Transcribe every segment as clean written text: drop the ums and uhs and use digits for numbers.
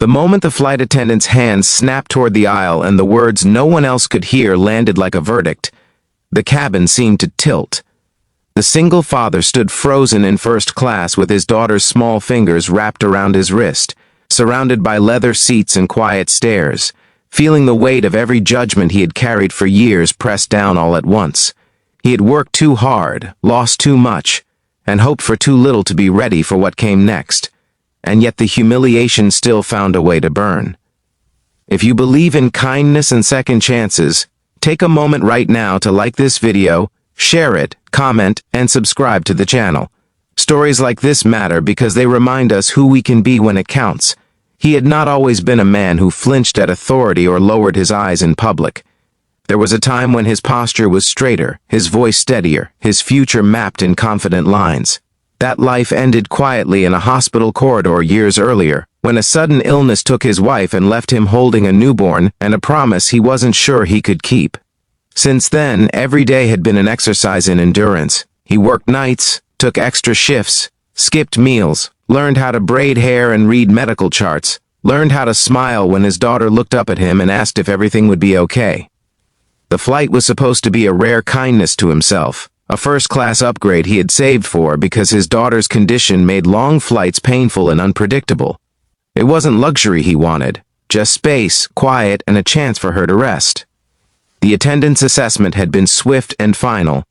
The moment the flight attendant's hand snapped toward the aisle and the words no one else could hear landed like a verdict, the cabin seemed to tilt. The single father stood frozen in first class with his daughter's small fingers wrapped around his wrist, surrounded by leather seats and quiet stares, feeling the weight of every judgment he had carried for years pressed down all at once. He had worked too hard, lost too much, and hoped for too little to be ready for what came next, and yet the humiliation still found a way to burn. If you believe in kindness and second chances, take a moment right now to like this video, share it, comment, and subscribe to the channel. Stories like this matter because they remind us who we can be when it counts. He had not always been a man who flinched at authority or lowered his eyes in public. There was a time when his posture was straighter, his voice steadier, his future mapped in confident lines. That life ended quietly in a hospital corridor years earlier, when a sudden illness took his wife and left him holding a newborn and a promise he wasn't sure he could keep. Since then, every day had been an exercise in endurance. He worked nights, took extra shifts, skipped meals, learned how to braid hair and read medical charts, learned how to smile when his daughter looked up at him and asked if everything would be okay. The flight was supposed to be a rare kindness to himself, a first-class upgrade he had saved for because his daughter's condition made long flights painful and unpredictable. It wasn't luxury he wanted, just space, quiet, and a chance for her to rest. The attendant's assessment had been swift and final.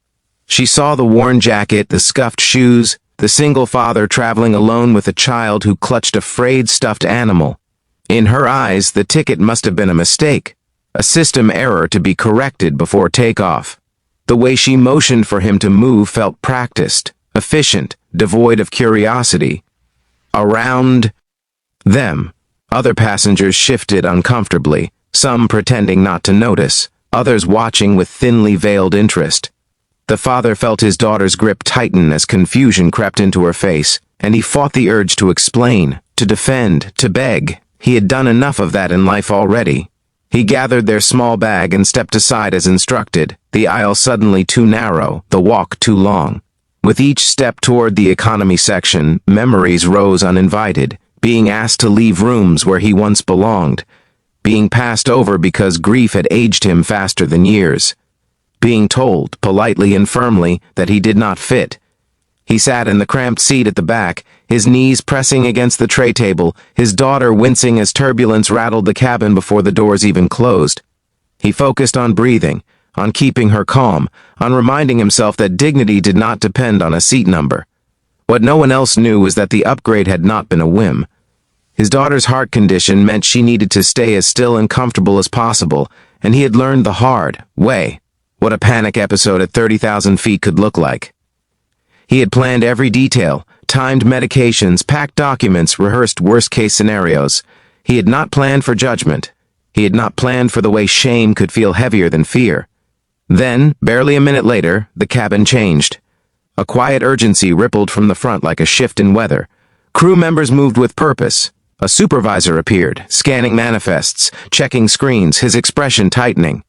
She saw the worn jacket, the scuffed shoes, the single father traveling alone with a child who clutched a frayed stuffed animal. In her eyes, the ticket must have been a mistake, a system error to be corrected before takeoff. The way she motioned for him to move felt practiced, efficient, devoid of curiosity. Around them, other passengers shifted uncomfortably, some pretending not to notice, others watching with thinly veiled interest. The father felt his daughter's grip tighten as confusion crept into her face, and he fought the urge to explain, to defend, to beg. He had done enough of that in life already. He gathered their small bag and stepped aside as instructed, the aisle suddenly too narrow, the walk too long. With each step toward the economy section, memories rose uninvited, being asked to leave rooms where he once belonged, being passed over because grief had aged him faster than years, being told, politely and firmly, that he did not fit. He sat in the cramped seat at the back, his knees pressing against the tray table, his daughter wincing as turbulence rattled the cabin before the doors even closed. He focused on breathing, on keeping her calm, on reminding himself that dignity did not depend on a seat number. What no one else knew was that the upgrade had not been a whim. His daughter's heart condition meant she needed to stay as still and comfortable as possible, and he had learned the hard way what a panic episode at 30,000 feet could look like. He had planned every detail, timed medications, packed documents, rehearsed worst-case scenarios. He had not planned for judgment. He had not planned for the way shame could feel heavier than fear. Then, barely a minute later, the cabin changed. A quiet urgency rippled from the front like a shift in weather. Crew members moved with purpose. A supervisor appeared, scanning manifests, checking screens, his expression tightening.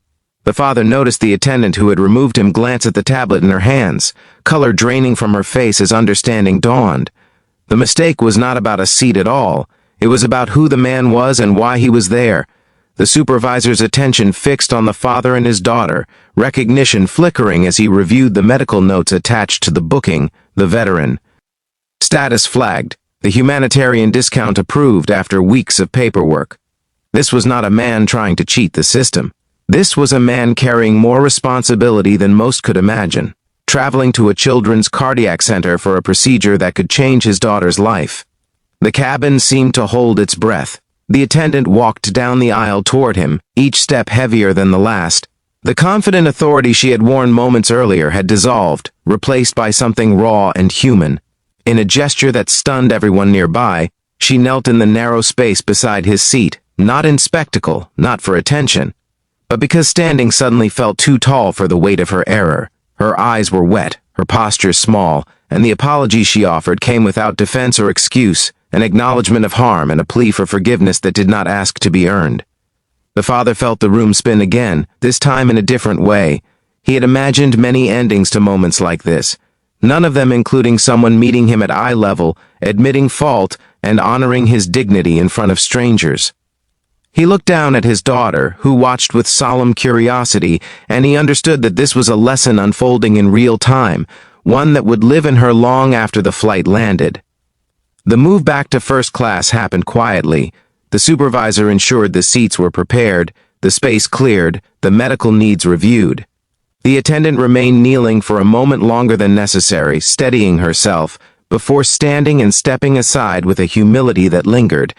The father noticed the attendant who had removed him glance at the tablet in her hands, color draining from her face as understanding dawned. The mistake was not about a seat at all. It was about who the man was and why he was there. The supervisor's attention fixed on the father and his daughter, recognition flickering as he reviewed the medical notes attached to the booking, the veteran. Status flagged. The humanitarian discount approved after weeks of paperwork. This was not a man trying to cheat the system. This was a man carrying more responsibility than most could imagine, traveling to a children's cardiac center for a procedure that could change his daughter's life. The cabin seemed to hold its breath. The attendant walked down the aisle toward him, each step heavier than the last. The confident authority she had worn moments earlier had dissolved, replaced by something raw and human. In a gesture that stunned everyone nearby, she knelt in the narrow space beside his seat, not in spectacle, not for attention, but because standing suddenly felt too tall for the weight of her error. Her eyes were wet, her posture small, and the apology she offered came without defense or excuse, an acknowledgement of harm and a plea for forgiveness that did not ask to be earned. The father felt the room spin again, this time in a different way. He had imagined many endings to moments like this, none of them including someone meeting him at eye level, admitting fault, and honoring his dignity in front of strangers. He looked down at his daughter, who watched with solemn curiosity, and he understood that this was a lesson unfolding in real time, one that would live in her long after the flight landed. The move back to first class happened quietly. The supervisor ensured the seats were prepared, the space cleared, the medical needs reviewed. The attendant remained kneeling for a moment longer than necessary, steadying herself, before standing and stepping aside with a humility that lingered.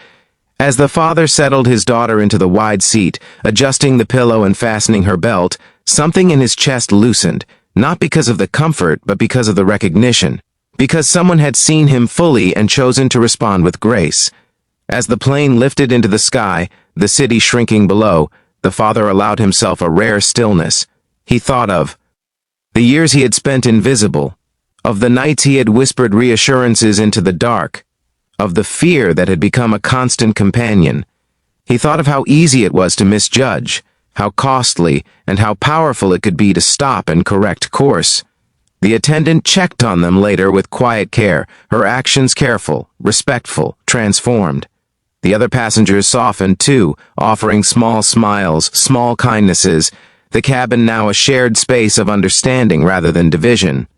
As the father settled his daughter into the wide seat, adjusting the pillow and fastening her belt, something in his chest loosened, not because of the comfort, but because of the recognition. Because someone had seen him fully and chosen to respond with grace. As the plane lifted into the sky, the city shrinking below, the father allowed himself a rare stillness. He thought of the years he had spent invisible, of the nights he had whispered reassurances into the dark, of the fear that had become a constant companion. He thought of how easy it was to misjudge, how costly and how powerful it could be to stop and correct course. The attendant checked on them later with quiet care, her actions careful, respectful, transformed. The other passengers softened too, offering small smiles, small kindnesses, the cabin now a shared space of understanding rather than division.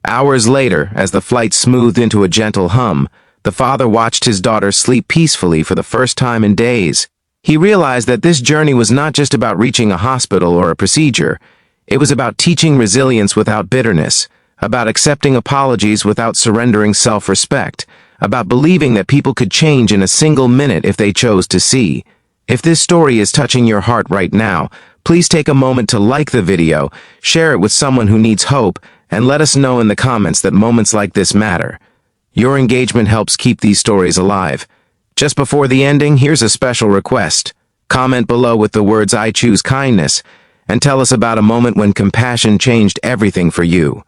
Hours later, as the flight smoothed into a gentle hum, the father watched his daughter sleep peacefully for the first time in days. He realized that this journey was not just about reaching a hospital or a procedure. It was about teaching resilience without bitterness, about accepting apologies without surrendering self-respect, about believing that people could change in a single minute if they chose to see. If this story is touching your heart right now, please take a moment to like the video, share it with someone who needs hope, and let us know in the comments that moments like this matter. Your engagement helps keep these stories alive. Just before the ending, here's a special request. Comment below with the words "I choose kindness," and tell us about a moment when compassion changed everything for you.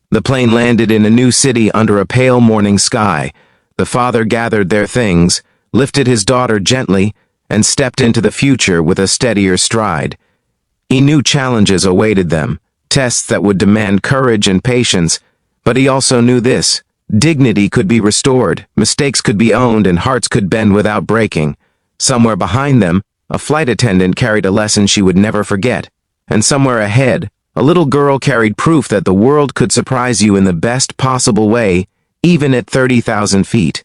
The plane landed in a new city under a pale morning sky. The father gathered their things, lifted his daughter gently, and stepped into the future with a steadier stride. He knew challenges awaited them, tests that would demand courage and patience, but he also knew this: dignity could be restored, mistakes could be owned, and hearts could bend without breaking. Somewhere behind them, a flight attendant carried a lesson she would never forget. And somewhere ahead, a little girl carried proof that the world could surprise you in the best possible way, even at 30,000 feet.